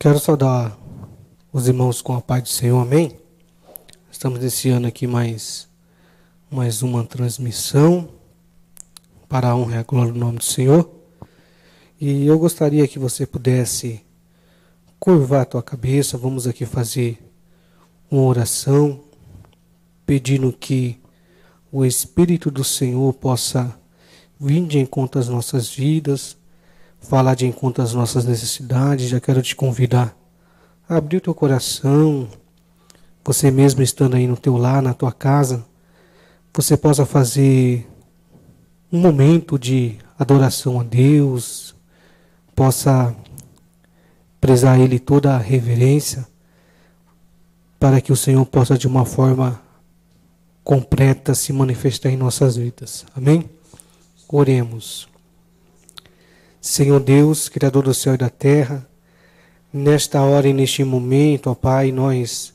Quero saudar os irmãos com a paz do Senhor, amém? Estamos nesse ano aqui mais uma transmissão para a honra e a glória do nome do Senhor. E eu gostaria que você pudesse curvar a tua cabeça. Vamos aqui fazer uma oração, pedindo que o Espírito do Senhor possa vir de encontro às nossas vidas, falar de encontro às nossas necessidades. Já quero te convidar a abrir o teu coração, você mesmo estando aí no teu lar, na tua casa, você possa fazer um momento de adoração a Deus, possa prezar a Ele toda a reverência, para que o Senhor possa de uma forma completa se manifestar em nossas vidas. Amém? Oremos. Senhor Deus, Criador do céu e da terra, nesta hora e neste momento, ó Pai, nós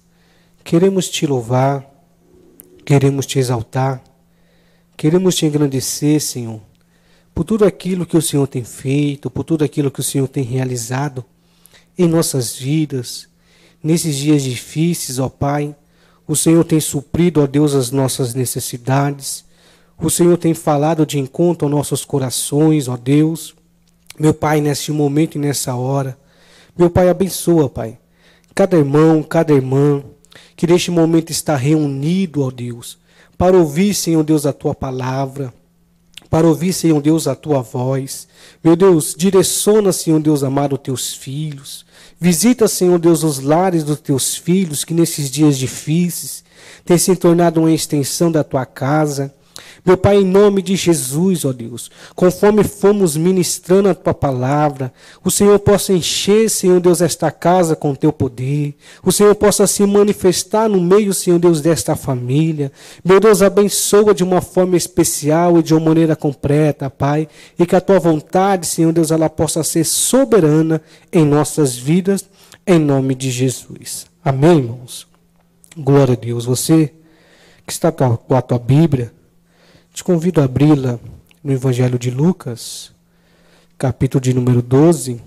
queremos te louvar, queremos te exaltar, queremos te engrandecer, Senhor, por tudo aquilo que o Senhor tem feito, por tudo aquilo que o Senhor tem realizado em nossas vidas. Nesses dias difíceis, ó Pai, o Senhor tem suprido, ó Deus, as nossas necessidades. O Senhor tem falado de encontro aos nossos corações, ó Deus. Meu Pai, neste momento e nessa hora, meu Pai, abençoa, Pai, cada irmão, cada irmã, que neste momento está reunido, ó Deus, para ouvir, Senhor Deus, a Tua palavra, para ouvir, Senhor Deus, a Tua voz. Meu Deus, direciona, Senhor Deus amado, os Teus filhos. Visita, Senhor Deus, os lares dos Teus filhos, que nesses dias difíceis têm se tornado uma extensão da Tua casa. Meu Pai, em nome de Jesus, ó Deus, conforme fomos ministrando a Tua palavra, o Senhor possa encher, Senhor Deus, esta casa com o Teu poder, o Senhor possa se manifestar no meio, Senhor Deus, desta família. Meu Deus, abençoa de uma forma especial e de uma maneira completa, Pai, e que a Tua vontade, Senhor Deus, ela possa ser soberana em nossas vidas, em nome de Jesus. Amém, irmãos? Glória a Deus. Você que está com a tua Bíblia, te convido a abri-la no Evangelho de Lucas, capítulo de número 12.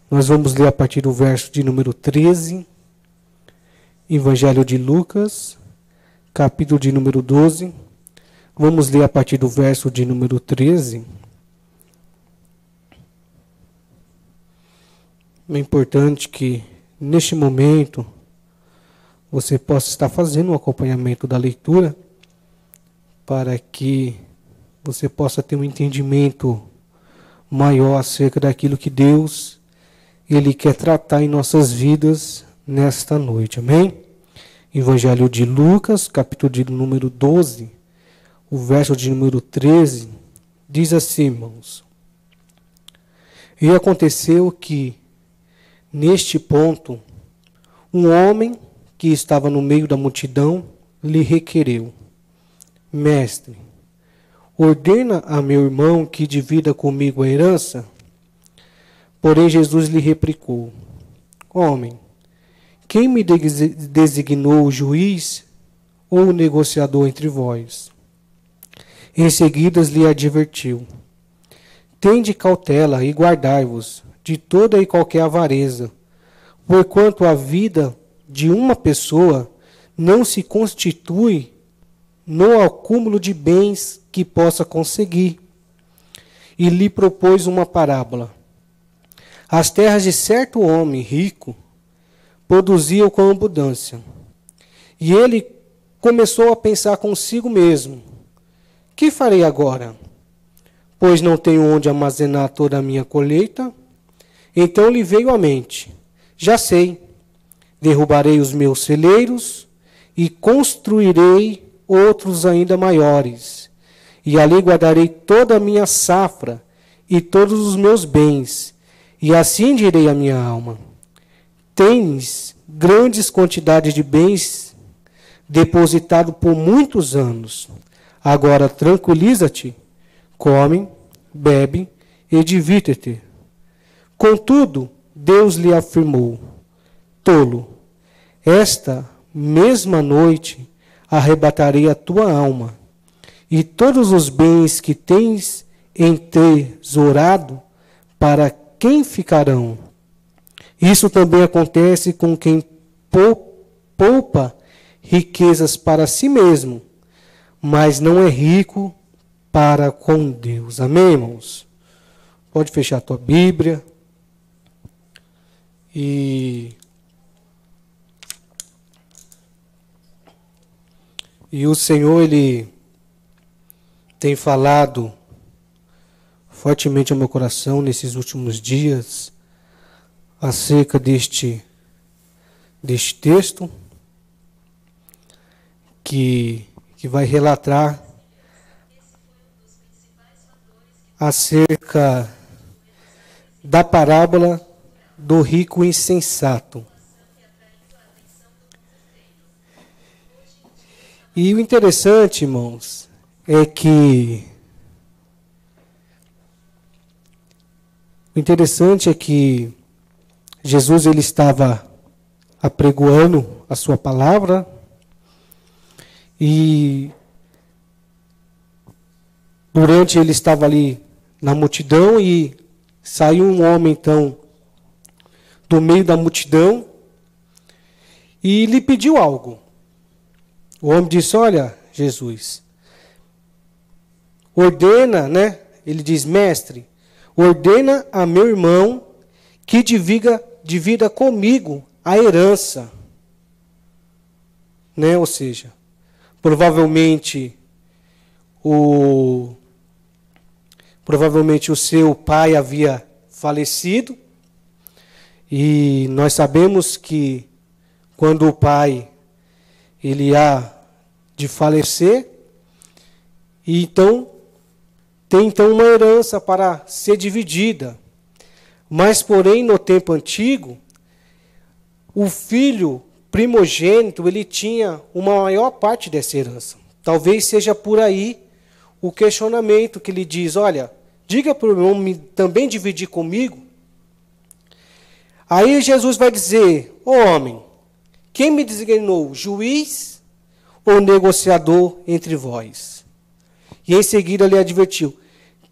Nós vamos ler a partir do verso de número 13. Evangelho de Lucas, capítulo de número 12. Vamos ler a partir do verso de número 13. É importante que, neste momento, você possa estar fazendo um acompanhamento da leitura, para que você possa ter um entendimento maior acerca daquilo que Deus, Ele quer tratar em nossas vidas nesta noite. Amém? Evangelho de Lucas, capítulo de número 12, o verso de número 13, diz assim, irmãos: E aconteceu que, neste ponto, um homem que estava no meio da multidão lhe requereu: Mestre, ordena a meu irmão que divida comigo a herança. Porém Jesus lhe replicou: Homem, quem me designou o juiz ou o negociador entre vós? Em seguida lhe advertiu: Tende cautela e guardai-vos de toda e qualquer avareza, porquanto a vida de uma pessoa não se constitui no acúmulo de bens que possa conseguir. E lhe propôs uma parábola. As terras de certo homem rico produziam com abundância. E ele começou a pensar consigo mesmo: Que farei agora? Pois não tenho onde armazenar toda a minha colheita. Então lhe veio à mente: Já sei, derrubarei os meus celeiros e construirei outros ainda maiores, e ali guardarei toda a minha safra e todos os meus bens, e assim direi à minha alma: Tens grandes quantidades de bens depositado por muitos anos. Agora tranquiliza-te, come, bebe e divirte-te. Contudo, Deus lhe afirmou: Tolo, esta mesma noite arrebatarei a tua alma, e todos os bens que tens entesourado, para quem ficarão? Isso também acontece com quem poupa riquezas para si mesmo, mas não é rico para com Deus. Amém, irmãos? Pode fechar a tua Bíblia. E o Senhor, Ele tem falado fortemente ao meu coração nesses últimos dias acerca deste texto que vai relatar acerca da parábola do rico insensato. E o interessante, irmãos, é que Jesus, ele estava apregoando a sua palavra e durante ele estava ali na multidão e saiu um homem então do meio da multidão e lhe pediu algo. O homem disse: olha, Jesus, ordena, né? Ele diz: mestre, ordena a meu irmão que divida comigo a herança. Né? Ou seja, provavelmente o seu pai havia falecido. E nós sabemos que quando o pai ele há de falecer, e então tem então uma herança para ser dividida. Mas, porém, no tempo antigo, o filho primogênito, ele tinha uma maior parte dessa herança. Talvez seja por aí o questionamento que ele diz: olha, diga para o meu irmão também dividir comigo. Aí Jesus vai dizer: ô homem, quem me designou, juiz ou negociador entre vós? E em seguida lhe advertiu: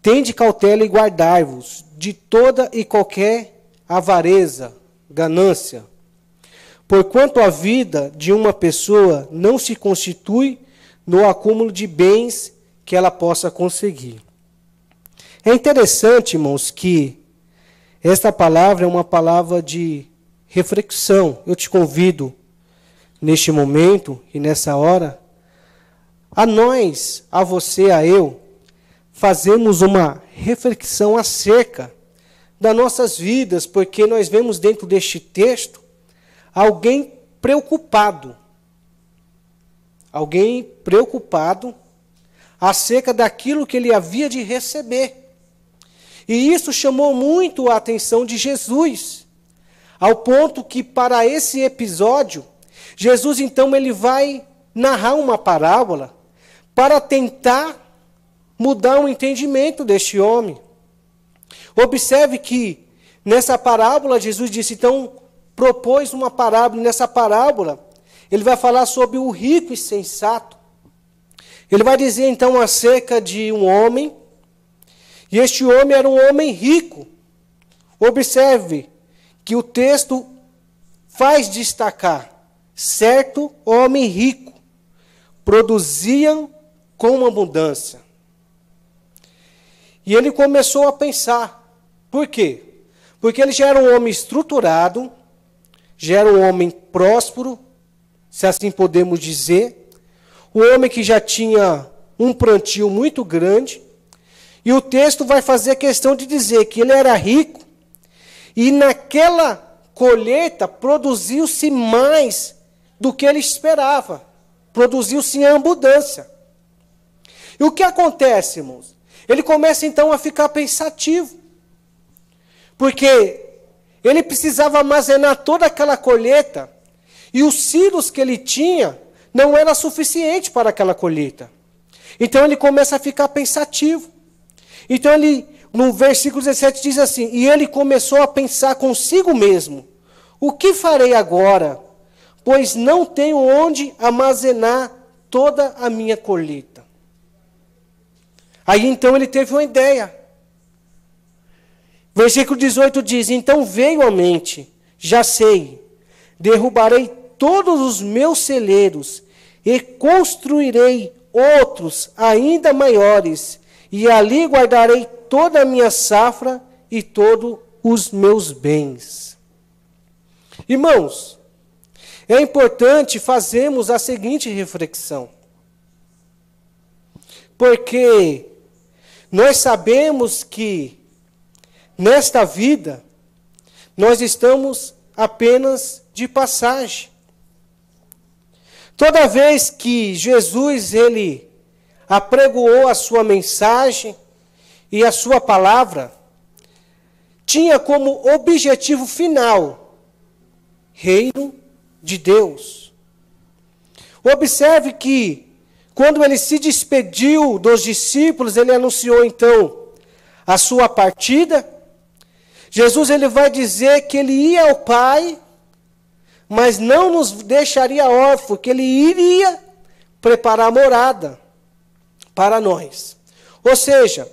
tende cautela e guardai-vos de toda e qualquer avareza, ganância. Porquanto a vida de uma pessoa não se constitui no acúmulo de bens que ela possa conseguir. É interessante, irmãos, que esta palavra é uma palavra de reflexão. Eu te convido, neste momento e nessa hora, a nós, a você, a eu, fazermos uma reflexão acerca das nossas vidas, porque nós vemos dentro deste texto alguém preocupado acerca daquilo que ele havia de receber. E isso chamou muito a atenção de Jesus, ao ponto que para esse episódio, Jesus então ele vai narrar uma parábola para tentar mudar o entendimento deste homem. Observe que nessa parábola Jesus disse, então propôs uma parábola, e nessa parábola ele vai falar sobre o rico insensato. Ele vai dizer então acerca de um homem, e este homem era um homem rico. Observe que o texto faz destacar: certo homem rico, produziam com abundância. E ele começou a pensar. Por quê? Porque ele já era um homem estruturado, já era um homem próspero, se assim podemos dizer, um homem que já tinha um plantio muito grande. E o texto vai fazer questão de dizer que ele era rico, e naquela colheita produziu-se mais do que ele esperava. Produziu-se em abundância. E o que acontece, irmãos? Ele começa então a ficar pensativo. Porque ele precisava armazenar toda aquela colheita, e os silos que ele tinha não era suficiente para aquela colheita. Então ele começa a ficar pensativo. Então ele, no versículo 17 diz assim: e ele começou a pensar consigo mesmo: o que farei agora? Pois não tenho onde armazenar toda a minha colheita. Aí então ele teve uma ideia. Versículo 18 diz: então veio à mente já sei, derrubarei todos os meus celeiros e construirei outros ainda maiores, e ali guardarei toda a minha safra e todos os meus bens. Irmãos, é importante fazermos a seguinte reflexão. Porque nós sabemos que nesta vida nós estamos apenas de passagem. Toda vez que Jesus ele apregoou a sua mensagem e a sua palavra, tinha como objetivo final reino de Deus. Observe que quando ele se despediu dos discípulos, ele anunciou então a sua partida. Jesus ele vai dizer que ele ia ao Pai, mas não nos deixaria órfãos, que ele iria preparar morada para nós. Ou seja,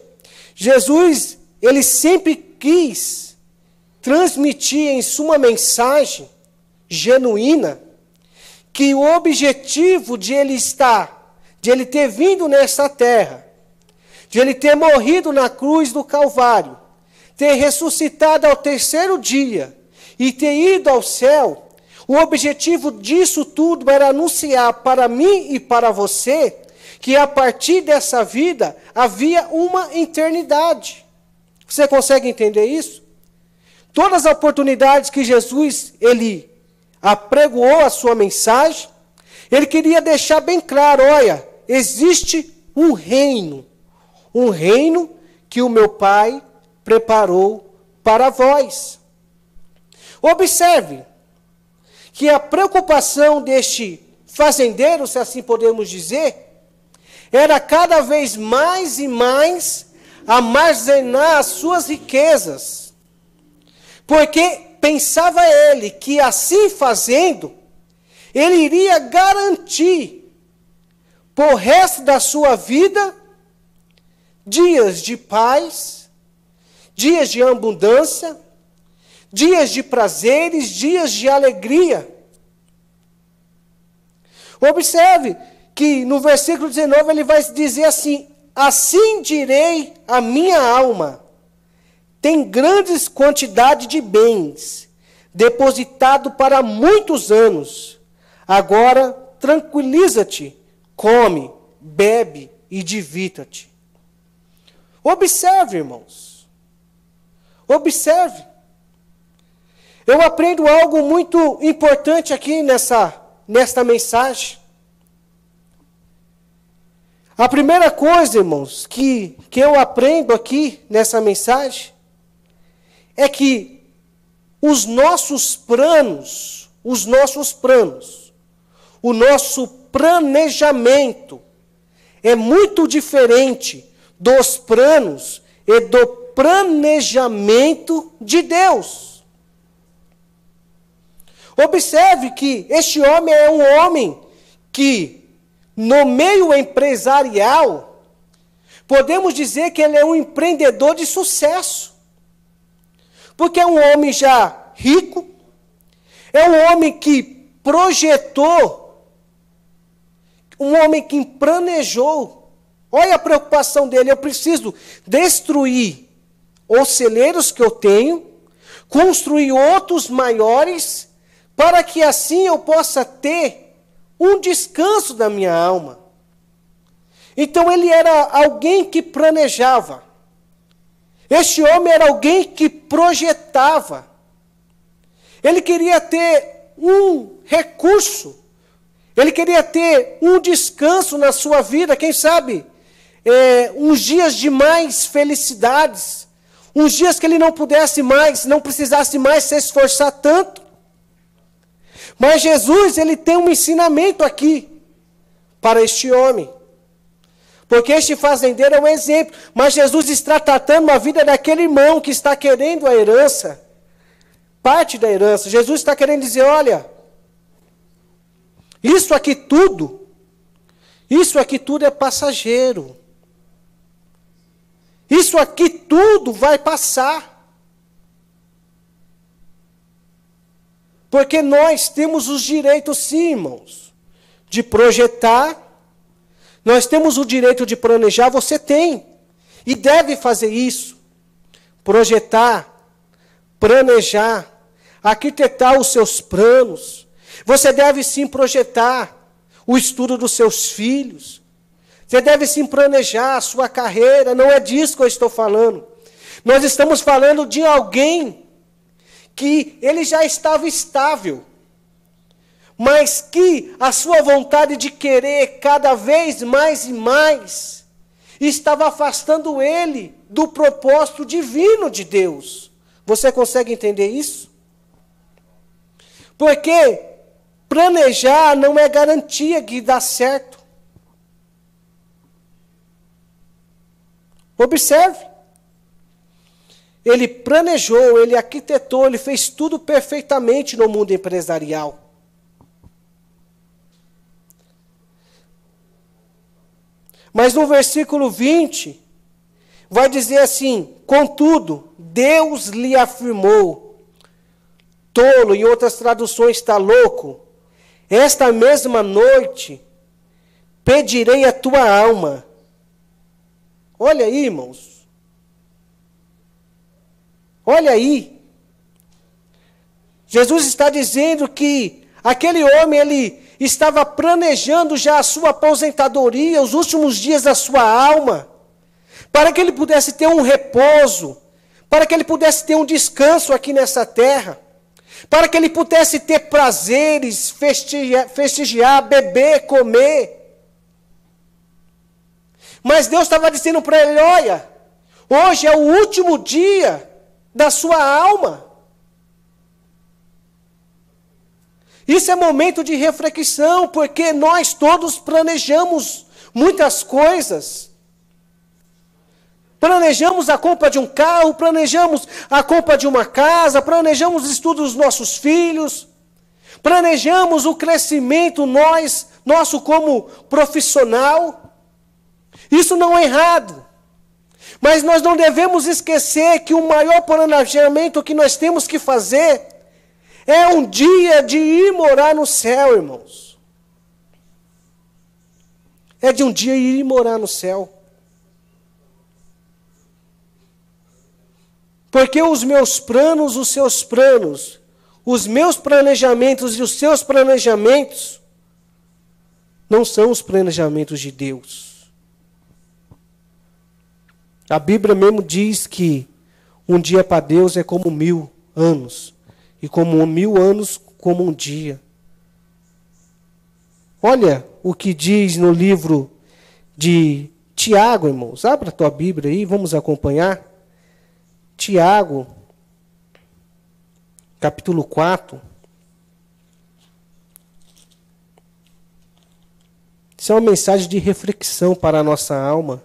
Jesus ele sempre quis transmitir em sua mensagem genuína que o objetivo de ele estar, de ele ter vindo nessa terra, de ele ter morrido na cruz do Calvário, ter ressuscitado ao terceiro dia e ter ido ao céu, o objetivo disso tudo era anunciar para mim e para você que a partir dessa vida havia uma eternidade. Você consegue entender isso? Todas as oportunidades que Jesus ele apregoou a sua mensagem, ele queria deixar bem claro, olha, existe um reino que o meu Pai preparou para vós. Observe que a preocupação deste fazendeiro, se assim podemos dizer, era cada vez mais e mais armazenar as suas riquezas, porque pensava ele que assim fazendo, ele iria garantir por resto da sua vida dias de paz, dias de abundância, dias de prazeres, dias de alegria. Observe que no versículo 19 ele vai dizer assim: assim direi a minha alma, tem grandes quantidades de bens, depositado para muitos anos. Agora tranquiliza-te, come, bebe e divirta-te. Observe, irmãos. Observe. Eu aprendo algo muito importante aqui nesta mensagem. A primeira coisa, irmãos, que eu aprendo aqui nessa mensagem é que os nossos planos, o nosso planejamento é muito diferente dos planos e do planejamento de Deus. Observe que este homem é um homem que, no meio empresarial, podemos dizer que ele é um empreendedor de sucesso. Porque é um homem já rico, é um homem que projetou, um homem que planejou. Olha a preocupação dele: eu preciso destruir os celeiros que eu tenho, construir outros maiores, para que assim eu possa ter um descanso da minha alma. Então ele era alguém que planejava. Este homem era alguém que projetava. Ele queria ter um recurso. Ele queria ter um descanso na sua vida. Quem sabe, uns dias de mais felicidades. Uns dias que ele não pudesse mais, não precisasse mais se esforçar tanto. Mas Jesus, ele tem um ensinamento aqui para este homem. Porque este fazendeiro é um exemplo. Mas Jesus está tratando a vida daquele irmão que está querendo a herança. Parte da herança. Jesus está querendo dizer, olha, isso aqui tudo é passageiro. Isso aqui tudo vai passar. Porque nós temos os direitos, sim, irmãos, de projetar. Nós temos o direito de planejar, você tem. E deve fazer isso. Projetar, planejar, arquitetar os seus planos. Você deve sim projetar o estudo dos seus filhos. Você deve sim planejar a sua carreira. Não é disso que eu estou falando. Nós estamos falando de alguém que ele já estava estável, mas que a sua vontade de querer cada vez mais e mais estava afastando ele do propósito divino de Deus. Você consegue entender isso? Porque planejar não é garantia de dar certo. Observe. Ele planejou, ele arquitetou, ele fez tudo perfeitamente no mundo empresarial. Mas no versículo 20, vai dizer assim: contudo, Deus lhe afirmou, tolo, em outras traduções está louco, esta mesma noite pedirei a tua alma. Olha aí, irmãos. Olha aí. Jesus está dizendo que aquele homem, ele estava planejando já a sua aposentadoria, os últimos dias da sua alma, para que ele pudesse ter um repouso, para que ele pudesse ter um descanso aqui nessa terra, para que ele pudesse ter prazeres, festejar, beber, comer. Mas Deus estava dizendo para ele: olha, hoje é o último dia da sua alma. Isso é momento de reflexão, porque nós todos planejamos muitas coisas. Planejamos a compra de um carro, planejamos a compra de uma casa, planejamos o estudo dos nossos filhos, planejamos o crescimento nosso como profissional. Isso não é errado. Mas nós não devemos esquecer que o maior planejamento que nós temos que fazer é um dia de ir morar no céu, irmãos. É de um dia ir morar no céu. Porque os meus planos, os seus planos, os meus planejamentos e os seus planejamentos não são os planejamentos de Deus. A Bíblia mesmo diz que um dia para Deus é como 1000 anos. E como 1000 anos, como um dia. Olha o que diz no livro de Tiago, irmãos. Abra a tua Bíblia aí, vamos acompanhar. Tiago, capítulo 4. Isso é uma mensagem de reflexão para a nossa alma.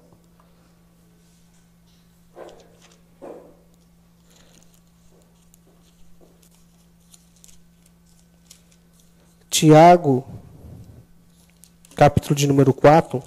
Tiago, capítulo de número 4.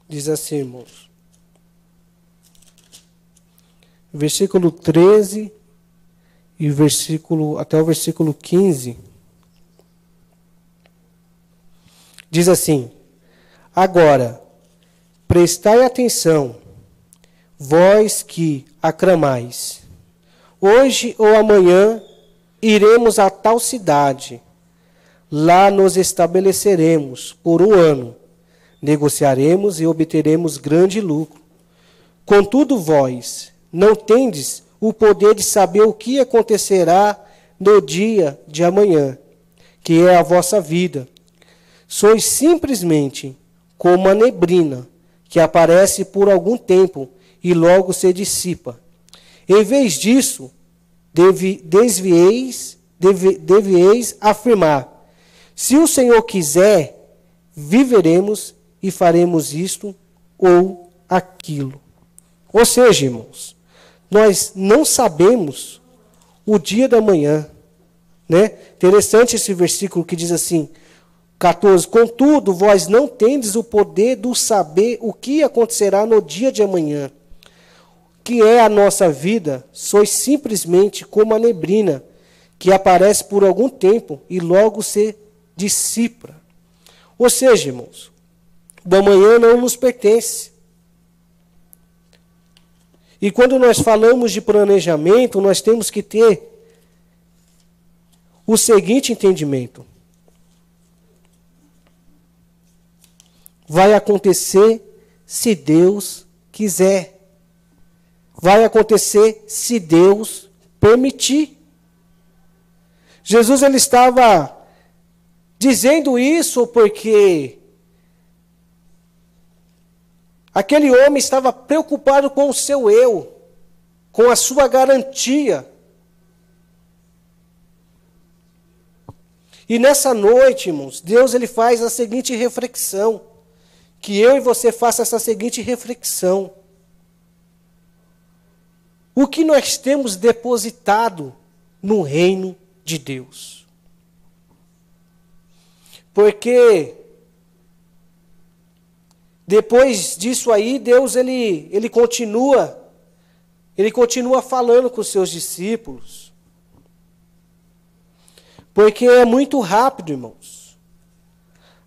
Diz assim, irmãos. Versículo 13 e até o versículo 15. Diz assim: agora, prestai atenção, vós que aclamais. Hoje ou amanhã iremos a tal cidade. Lá nos estabeleceremos por 1 ano. Negociaremos e obteremos grande lucro. Contudo, vós não tendes o poder de saber o que acontecerá no dia de amanhã, que é a vossa vida. Sois simplesmente como a neblina, que aparece por algum tempo e logo se dissipa. Em vez disso, desvieis deveis afirmar: se o Senhor quiser, viveremos e faremos isto ou aquilo. Ou seja, irmãos, nós não sabemos o dia da manhã, né? Interessante esse versículo que diz assim, 14: contudo, vós não tendes o poder do saber o que acontecerá no dia de amanhã. Que é a nossa vida, sois simplesmente como a neblina, que aparece por algum tempo e logo se dissipa. Ou seja, irmãos, o amanhã não nos pertence. E quando nós falamos de planejamento, nós temos que ter o seguinte entendimento: vai acontecer se Deus quiser. Vai acontecer se Deus permitir. Jesus ele estava dizendo isso porque aquele homem estava preocupado com o seu eu, com a sua garantia. E nessa noite, irmãos, Deus ele faz a seguinte reflexão, que eu e você faça essa seguinte reflexão: o que nós temos depositado no reino de Deus? Porque depois disso aí, Deus ele continua falando com os seus discípulos. Porque é muito rápido, irmãos.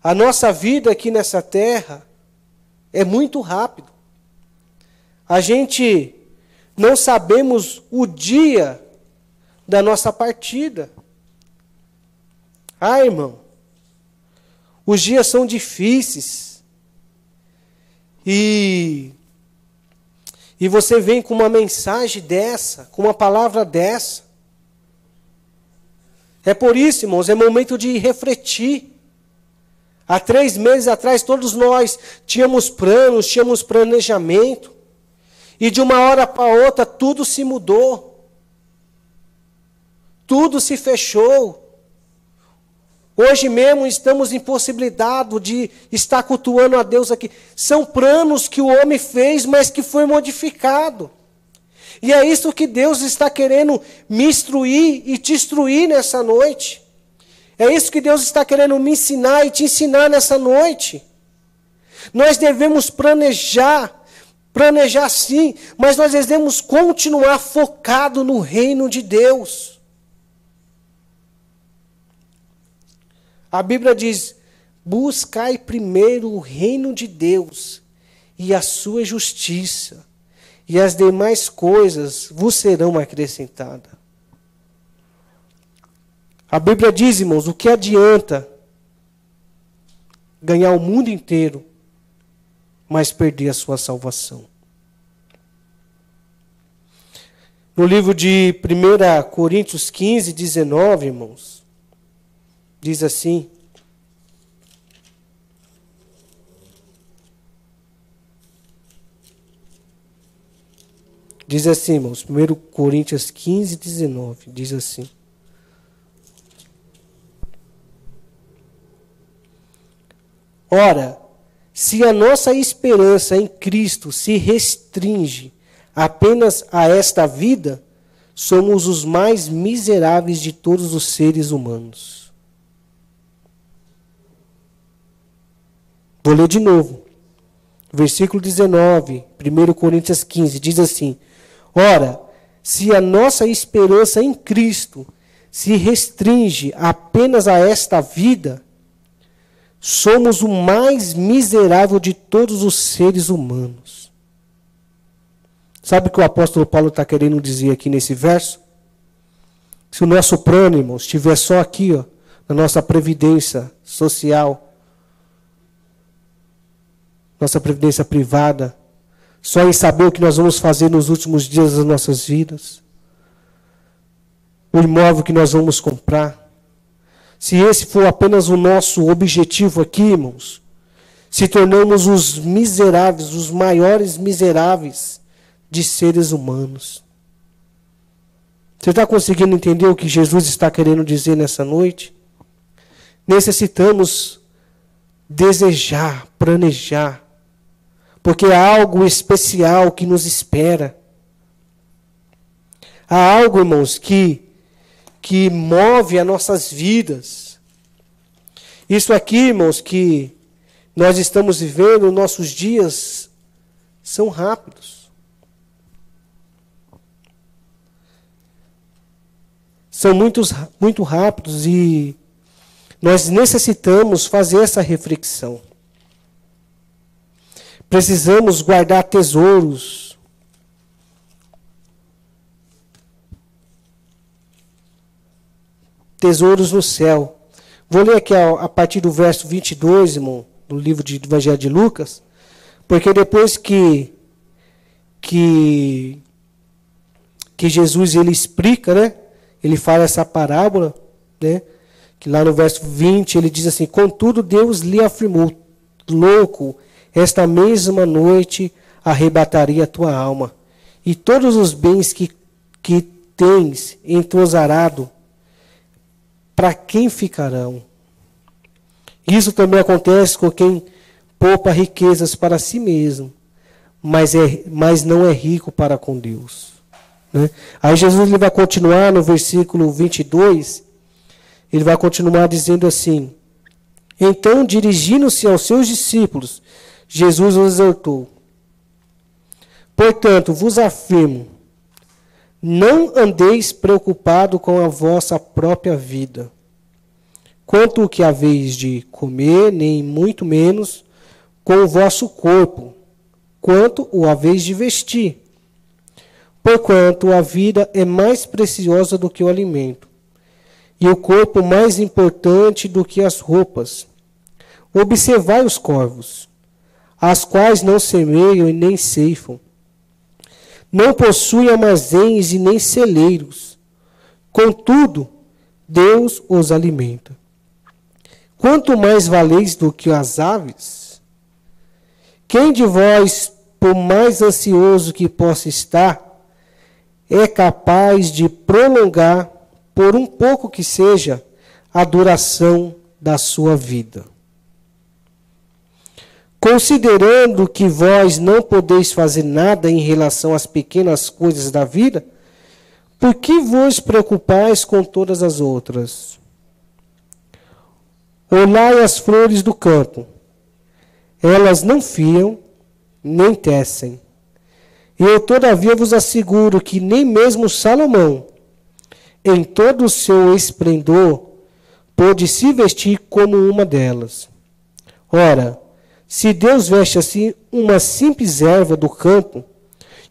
A nossa vida aqui nessa terra é muito rápido. A gente não sabemos o dia da nossa partida. Ah, irmão, os dias são difíceis. E você vem com uma mensagem dessa, com uma palavra dessa. É por isso, irmãos, é momento de refletir. Há 3 meses atrás, todos nós tínhamos planos, tínhamos planejamento. E de uma hora para outra, tudo se mudou. Tudo se fechou. Hoje mesmo estamos impossibilitados de estar cultuando a Deus aqui. São planos que o homem fez, mas que foi modificado. E é isso que Deus está querendo me instruir e te instruir nessa noite. É isso que Deus está querendo me ensinar e te ensinar nessa noite. Nós devemos planejar sim, mas nós devemos continuar focado no reino de Deus. A Bíblia diz: buscai primeiro o reino de Deus e a sua justiça, e as demais coisas vos serão acrescentadas. A Bíblia diz, irmãos, o que adianta ganhar o mundo inteiro, mas perder a sua salvação? No livro de 1 Coríntios 15, 19, irmãos, diz assim: irmãos, 1 Coríntios 15, 19, diz assim: ora, se a nossa esperança em Cristo se restringe apenas a esta vida, somos os mais miseráveis de todos os seres humanos. Vou ler de novo. Versículo 19, 1 Coríntios 15, diz assim: ora, se a nossa esperança em Cristo se restringe apenas a esta vida, somos o mais miserável de todos os seres humanos. Sabe o que o apóstolo Paulo está querendo dizer aqui nesse verso? Se o nosso plano, irmãos, estiver só aqui, ó, na nossa previdência social, nossa previdência privada, só em saber o que nós vamos fazer nos últimos dias das nossas vidas, o imóvel que nós vamos comprar, se esse for apenas o nosso objetivo aqui, irmãos, se tornamos os miseráveis, os maiores miseráveis de seres humanos. Você está conseguindo entender o que Jesus está querendo dizer nessa noite? Necessitamos desejar, planejar, porque há algo especial que nos espera. Há algo, irmãos, que move as nossas vidas. Isso aqui, irmãos, que nós estamos vivendo, nossos dias são rápidos. São muito rápidos e nós necessitamos fazer essa reflexão. Precisamos guardar tesouros. Tesouros no céu. Vou ler aqui a partir do verso 22, irmão, do livro do Evangelho de Lucas, porque depois que Jesus ele explica, né? Ele fala essa parábola, né? Que lá no verso 20 ele diz assim: contudo Deus lhe afirmou, louco, esta mesma noite arrebataria a tua alma, e todos os bens que tens entrosarado, para quem ficarão? Isso também acontece com quem poupa riquezas para si mesmo, mas não é rico para com Deus. Né? Aí Jesus ele vai continuar no versículo 22, ele vai continuar dizendo assim: então, dirigindo-se aos seus discípulos, Jesus os exortou: portanto, vos afirmo, não andeis preocupado com a vossa própria vida, quanto o que haveis de comer, nem muito menos com o vosso corpo, quanto o haveis de vestir. Porquanto a vida é mais preciosa do que o alimento, e o corpo mais importante do que as roupas. Observai os corvos, as quais não semeiam e nem ceifam, não possuem armazéns e nem celeiros, contudo, Deus os alimenta. Quanto mais valeis do que as aves? Quem de vós, por mais ansioso que possa estar, é capaz de prolongar, por um pouco que seja, a duração da sua vida? Considerando que vós não podeis fazer nada em relação às pequenas coisas da vida, por que vos preocupais com todas as outras? Olhai as flores do campo, elas não fiam, nem tecem. Eu, todavia, vos asseguro que nem mesmo Salomão, em todo o seu esplendor, pôde se vestir como uma delas. Ora, se Deus veste assim uma simples erva do campo,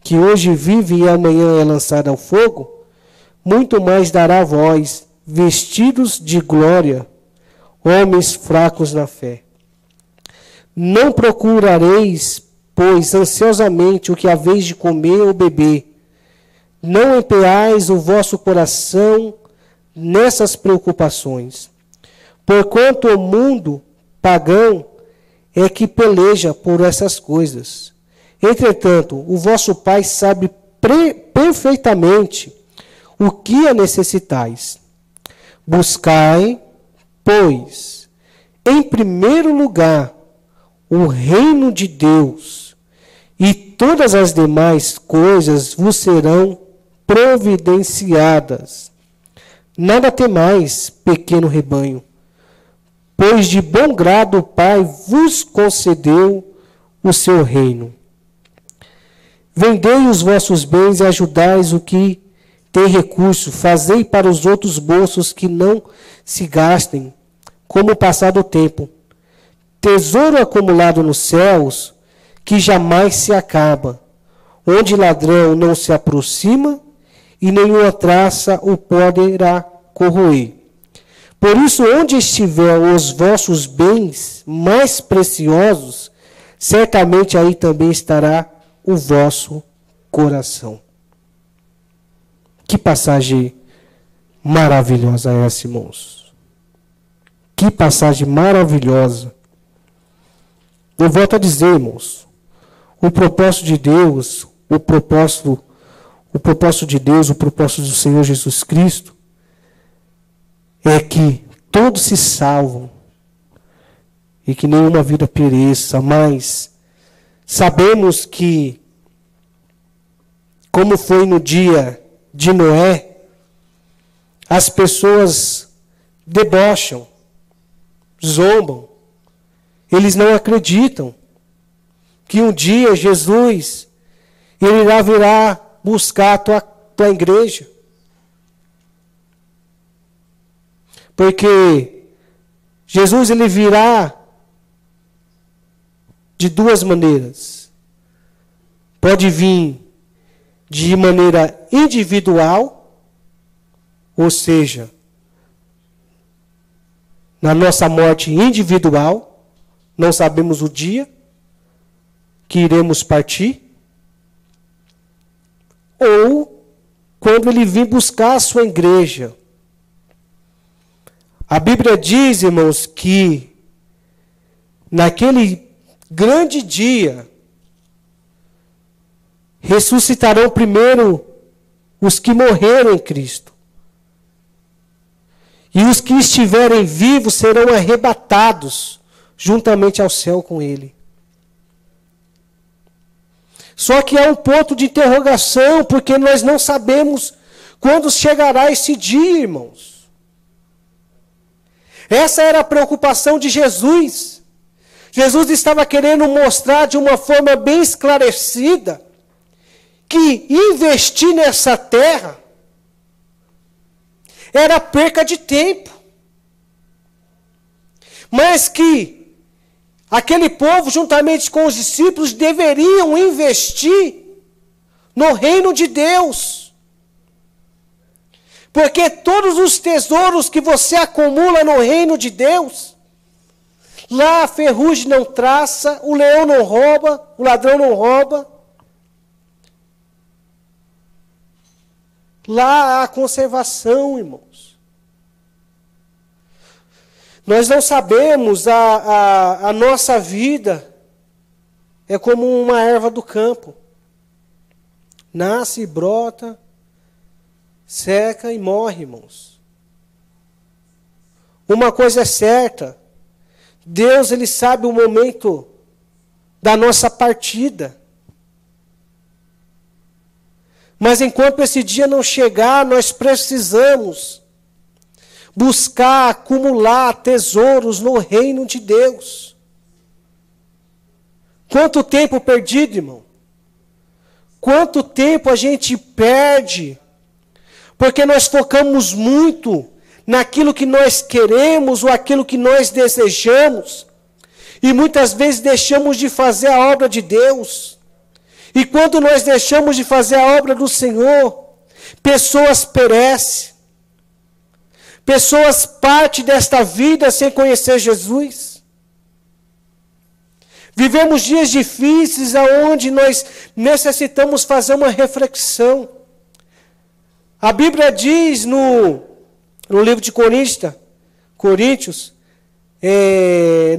que hoje vive e amanhã é lançada ao fogo, muito mais dará a vós, vestidos de glória, homens fracos na fé. Não procurareis, pois, ansiosamente o que haveis de comer ou beber. Não empenhais o vosso coração nessas preocupações. Porquanto o mundo pagão é que peleja por essas coisas. Entretanto, o vosso Pai sabe perfeitamente o que é necessitais. Buscai, pois, em primeiro lugar, o reino de Deus, e todas as demais coisas vos serão providenciadas. Nada temais, pequeno rebanho, pois de bom grado o Pai vos concedeu o seu reino. Vendei os vossos bens e ajudais o que tem recurso, fazei para os outros bolsos que não se gastem, como passado o tempo. Tesouro acumulado nos céus, que jamais se acaba, onde ladrão não se aproxima e nenhuma traça o poderá corroer. Por isso, onde estiver os vossos bens mais preciosos, certamente aí também estará o vosso coração. Que passagem maravilhosa é essa, irmãos. Que passagem maravilhosa. Eu volto a dizer, irmãos, o propósito de Deus, o propósito de Deus, o propósito do Senhor Jesus Cristo, é que todos se salvam e que nenhuma vida pereça, mas sabemos que, como foi no dia de Noé, as pessoas debocham, zombam, eles não acreditam que um dia Jesus ele irá virar buscar a tua igreja. Porque Jesus ele virá de duas maneiras. Pode vir de maneira individual, ou seja, na nossa morte individual, não sabemos o dia que iremos partir, ou quando ele vir buscar a sua igreja. A Bíblia diz, irmãos, que naquele grande dia ressuscitarão primeiro os que morreram em Cristo. E os que estiverem vivos serão arrebatados juntamente ao céu com Ele. Só que há um ponto de interrogação, porque nós não sabemos quando chegará esse dia, irmãos. Essa era a preocupação de Jesus. Jesus estava querendo mostrar de uma forma bem esclarecida que investir nessa terra era perca de tempo. Mas que aquele povo, juntamente com os discípulos, deveriam investir no reino de Deus. Porque todos os tesouros que você acumula no reino de Deus, lá a ferrugem não traça, o leão não rouba, o ladrão não rouba. Lá há conservação, irmãos. Nós não sabemos, a nossa vida é como uma erva do campo. Nasce, brota, seca e morre, irmãos. Uma coisa é certa, Deus ele sabe o momento da nossa partida. Mas enquanto esse dia não chegar, nós precisamos buscar, acumular tesouros no reino de Deus. Quanto tempo perdido, irmão? Quanto tempo a gente perde? Porque nós focamos muito naquilo que nós queremos ou aquilo que nós desejamos. E muitas vezes deixamos de fazer a obra de Deus. E quando nós deixamos de fazer a obra do Senhor, pessoas perecem. Pessoas partem desta vida sem conhecer Jesus. Vivemos dias difíceis onde nós necessitamos fazer uma reflexão. A Bíblia diz no livro de Coríntios,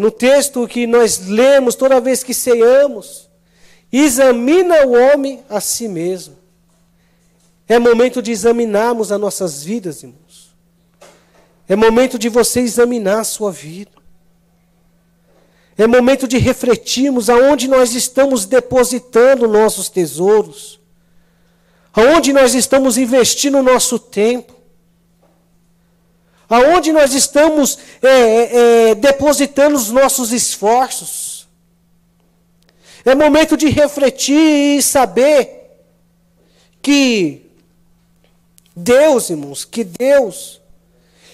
no texto que nós lemos toda vez que ceamos, examina o homem a si mesmo. É momento de examinarmos as nossas vidas, irmãos. É momento de você examinar a sua vida. É momento de refletirmos aonde nós estamos depositando nossos tesouros. Aonde nós estamos investindo o nosso tempo. Aonde nós estamos depositando os nossos esforços. É momento de refletir e saber que Deus, irmãos, que Deus,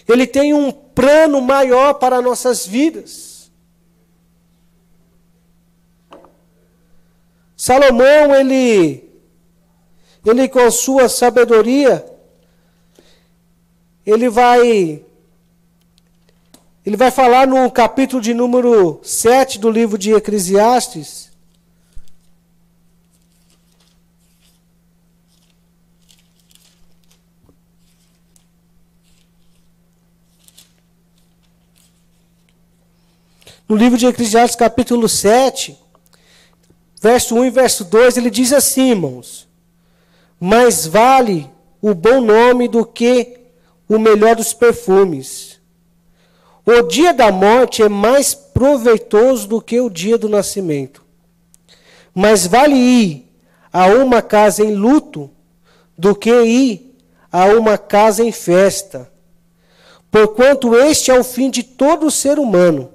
Ele tem um plano maior para nossas vidas. Salomão, ele com sua sabedoria, ele vai falar no capítulo de número 7 do livro de Eclesiastes, no livro de Eclesiastes, capítulo 7, verso 1 e verso 2, ele diz assim, irmãos: mais vale o bom nome do que o melhor dos perfumes. O dia da morte é mais proveitoso do que o dia do nascimento. Mais vale ir a uma casa em luto do que ir a uma casa em festa. Porquanto este é o fim de todo ser humano.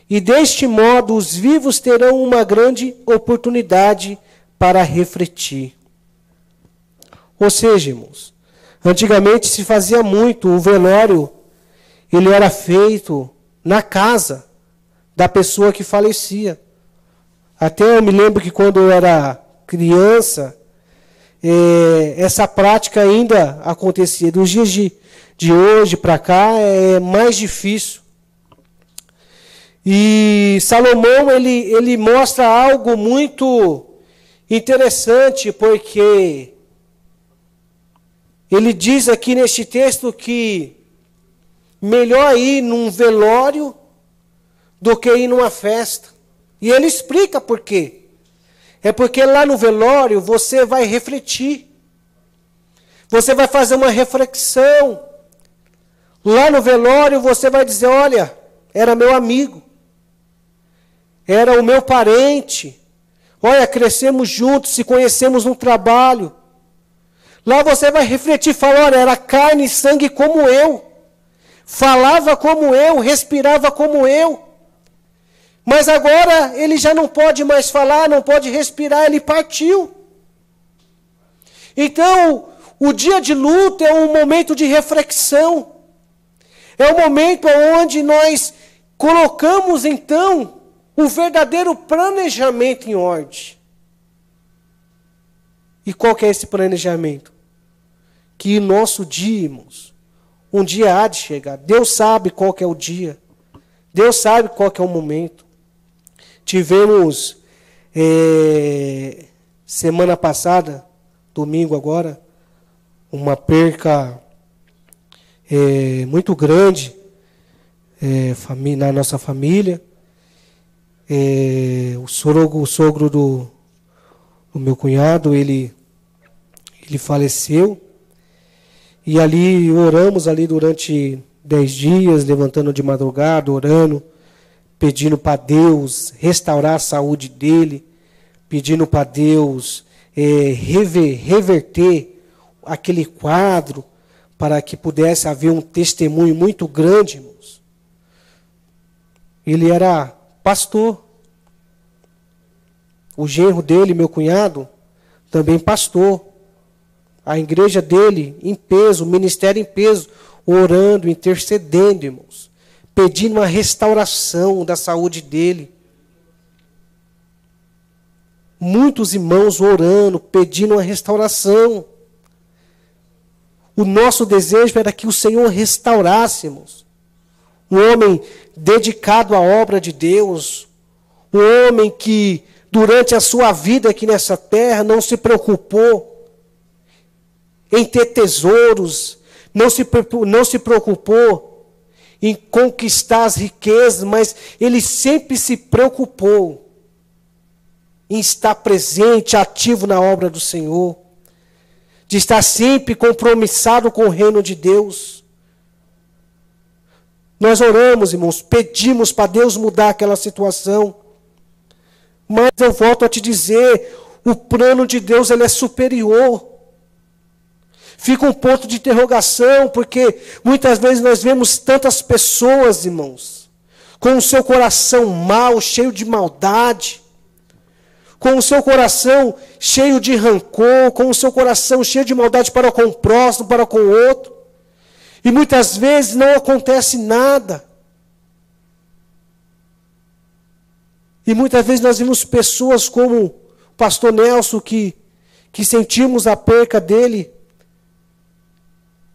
E deste modo os vivos terão uma grande oportunidade para refletir. Ou seja, irmãos, antigamente se fazia muito, o velório, ele era feito na casa da pessoa que falecia. Até eu me lembro que quando eu era criança, essa prática ainda acontecia. Dos dias de hoje para cá é mais difícil. E Salomão, ele mostra algo muito interessante, porque ele diz aqui neste texto que melhor ir num velório do que ir numa festa. E ele explica por quê. É porque lá no velório você vai refletir. Você vai fazer uma reflexão. Lá no velório você vai dizer, olha, era meu amigo. Era o meu parente. Olha, crescemos juntos, se conhecemos no trabalho. Lá você vai refletir e falar, olha, era carne e sangue como eu. Falava como eu, respirava como eu. Mas agora ele já não pode mais falar, não pode respirar, ele partiu. Então, o dia de luto é um momento de reflexão. É um momento onde nós colocamos, então, o verdadeiro planejamento em ordem. E qual que é esse planejamento? Que nosso dia, irmãos, um dia há de chegar. Deus sabe qual que é o dia. Deus sabe qual que é o momento. Tivemos, semana passada, domingo agora, uma perca muito grande na nossa família. O sogro do meu cunhado, ele faleceu. E ali oramos ali durante 10 dias, levantando de madrugada, orando, pedindo para Deus restaurar a saúde dele, pedindo para Deus reverter aquele quadro, para que pudesse haver um testemunho muito grande, irmãos. Ele era pastor. O genro dele, meu cunhado, também pastor. A igreja dele em peso, o ministério em peso, orando, intercedendo, irmãos, pedindo uma restauração da saúde dele. Muitos irmãos orando, pedindo uma restauração. O nosso desejo era que o Senhor restaurasse, irmãos. Um homem dedicado à obra de Deus, um homem que durante a sua vida aqui nessa terra não se preocupou em ter tesouros, não se preocupou em conquistar as riquezas, mas ele sempre se preocupou em estar presente, ativo na obra do Senhor, de estar sempre compromissado com o reino de Deus. Nós oramos, irmãos, pedimos para Deus mudar aquela situação, mas eu volto a te dizer, o plano de Deus ele é superior. Fica um ponto de interrogação, porque muitas vezes nós vemos tantas pessoas, irmãos, com o seu coração mau, cheio de maldade, com o seu coração cheio de rancor, com o seu coração cheio de maldade para com o próximo, para com o outro. E muitas vezes não acontece nada. E muitas vezes nós vimos pessoas como o pastor Nelson, que sentimos a perca dele,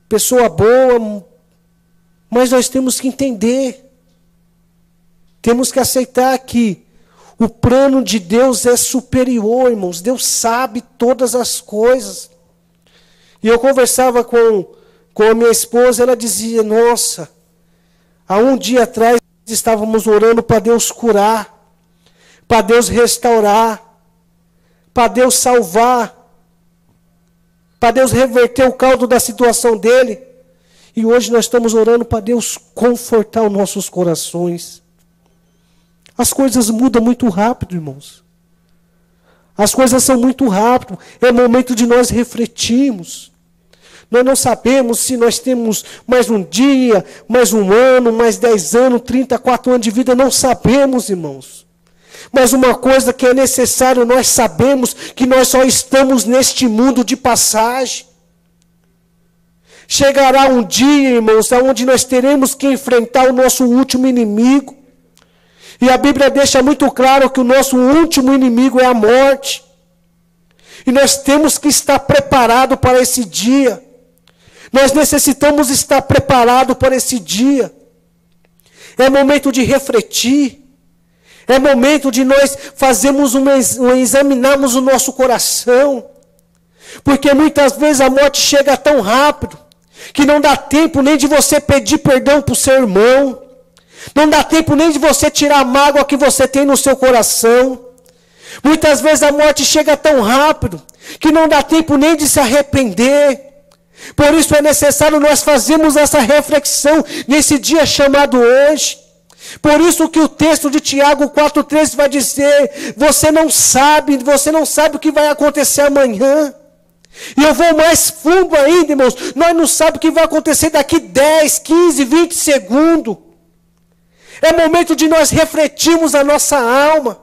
pessoa boa, mas nós temos que entender, temos que aceitar que o plano de Deus é superior, irmãos. Deus sabe todas as coisas. E eu conversava com a minha esposa, ela dizia, nossa, há um dia atrás estávamos orando para Deus curar, para Deus restaurar, para Deus salvar. para Deus reverter o caldo da situação dele. E hoje nós estamos orando para Deus confortar os nossos corações. As coisas mudam muito rápido, irmãos. As coisas são muito rápidas. É momento de nós refletirmos. Nós não sabemos se nós temos mais um dia, mais um ano, mais 10 anos, 34 anos de vida. Não sabemos, irmãos. Mas uma coisa que é necessário, nós sabemos que nós só estamos neste mundo de passagem. Chegará um dia, irmãos, onde nós teremos que enfrentar o nosso último inimigo. E a Bíblia deixa muito claro que o nosso último inimigo é a morte. E nós temos que estar preparados para esse dia. Nós necessitamos estar preparados para esse dia. É momento de refletir. É momento de nós fazermos examinarmos o nosso coração. Porque muitas vezes a morte chega tão rápido que não dá tempo nem de você pedir perdão para o seu irmão. Não dá tempo nem de você tirar a mágoa que você tem no seu coração. Muitas vezes a morte chega tão rápido que não dá tempo nem de se arrepender. Por isso é necessário nós fazermos essa reflexão nesse dia chamado hoje. Por isso que o texto de Tiago 4,13 vai dizer, você não sabe o que vai acontecer amanhã. E eu vou mais fundo ainda, irmãos, nós não sabemos o que vai acontecer daqui 10, 15, 20 segundos. É momento de nós refletirmos a nossa alma.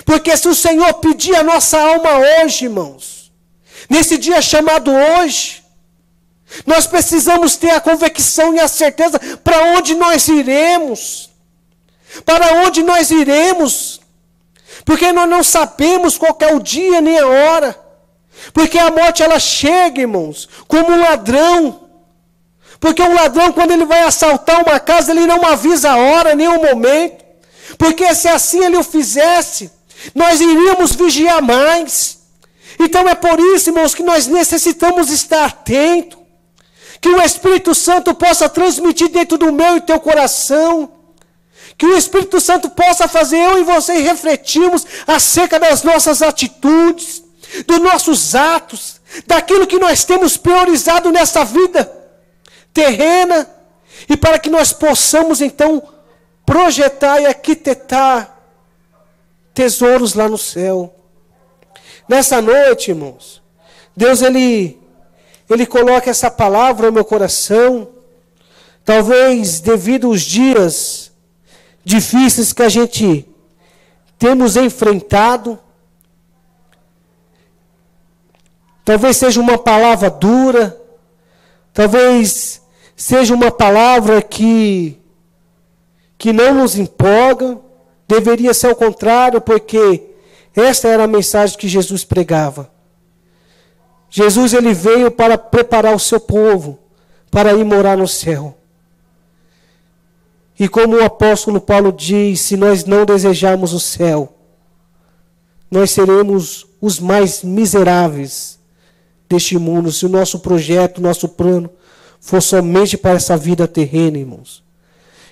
Porque se o Senhor pedir a nossa alma hoje, irmãos, nesse dia chamado hoje, nós precisamos ter a convicção e a certeza para onde nós iremos. Para onde nós iremos? Porque nós não sabemos qual é o dia nem a hora. Porque a morte ela chega, irmãos, como um ladrão. Porque o ladrão, quando ele vai assaltar uma casa, ele não avisa a hora nem o momento. Porque se assim ele o fizesse, nós iríamos vigiar mais. Então é por isso, irmãos, que nós necessitamos estar atentos. Que o Espírito Santo possa transmitir dentro do meu e teu coração. Que o Espírito Santo possa fazer eu e você refletirmos acerca das nossas atitudes, dos nossos atos, daquilo que nós temos priorizado nessa vida terrena, e para que nós possamos então projetar e arquitetar tesouros lá no céu. Nessa noite, irmãos, Deus ele coloca essa palavra no meu coração, talvez devido aos dias difíceis que a gente temos enfrentado. Talvez seja uma palavra dura, talvez seja uma palavra que não nos empolga. Deveria ser o contrário, porque esta era a mensagem que Jesus pregava. Jesus ele veio para preparar o seu povo, para ir morar no céu. E como o apóstolo Paulo diz, se nós não desejarmos o céu, nós seremos os mais miseráveis deste mundo, se o nosso projeto, o nosso plano for somente para essa vida terrena, irmãos.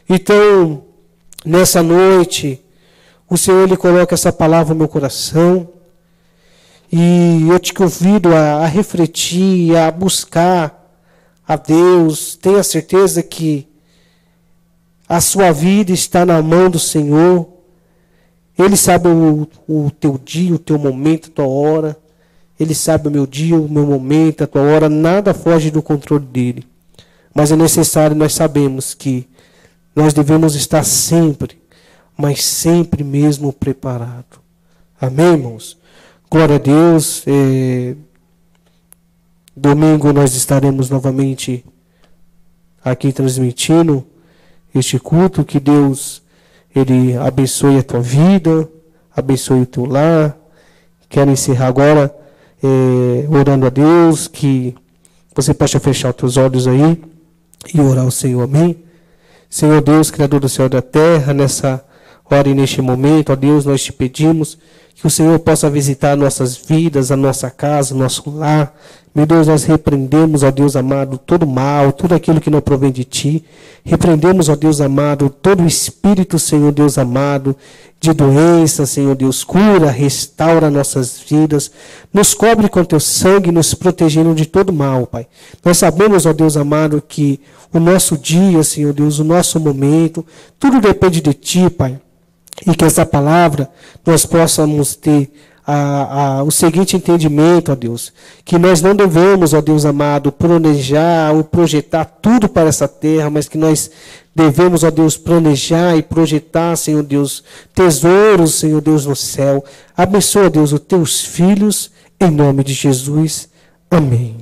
Então, nessa noite, o Senhor ele coloca essa palavra no meu coração, e eu te convido a refletir, a buscar a Deus. Tenha certeza que a sua vida está na mão do Senhor. Ele sabe o teu dia, o teu momento, a tua hora. Ele sabe o meu dia, o meu momento, a tua hora. Nada foge do controle dele. Mas é necessário, nós sabemos que nós devemos estar sempre, mas sempre mesmo preparado. Amém, irmãos? Glória a Deus. Domingo nós estaremos novamente aqui transmitindo este culto. Que Deus ele abençoe a tua vida, abençoe o teu lar. Quero encerrar agora orando a Deus, que você possa fechar os teus olhos aí e orar ao Senhor. Amém? Senhor Deus, Criador do céu e da terra, nessa hora e neste momento, ó Deus, nós te pedimos que o Senhor possa visitar nossas vidas, a nossa casa, o nosso lar. Meu Deus, nós repreendemos, ó Deus amado, todo mal, tudo aquilo que não provém de Ti. Repreendemos, ó Deus amado, todo o espírito, Senhor Deus amado, de doença, Senhor Deus, cura, restaura nossas vidas, nos cobre com teu sangue, nos protegendo de todo mal, Pai. Nós sabemos, ó Deus amado, que o nosso dia, Senhor Deus, o nosso momento, tudo depende de Ti, Pai. E que essa palavra nós possamos ter o seguinte entendimento, ó Deus, que nós não devemos, ó Deus amado, planejar ou projetar tudo para essa terra, mas que nós devemos, ó Deus, planejar e projetar, Senhor Deus, tesouros, Senhor Deus, no céu. Abençoa, Deus, os teus filhos, em nome de Jesus. Amém.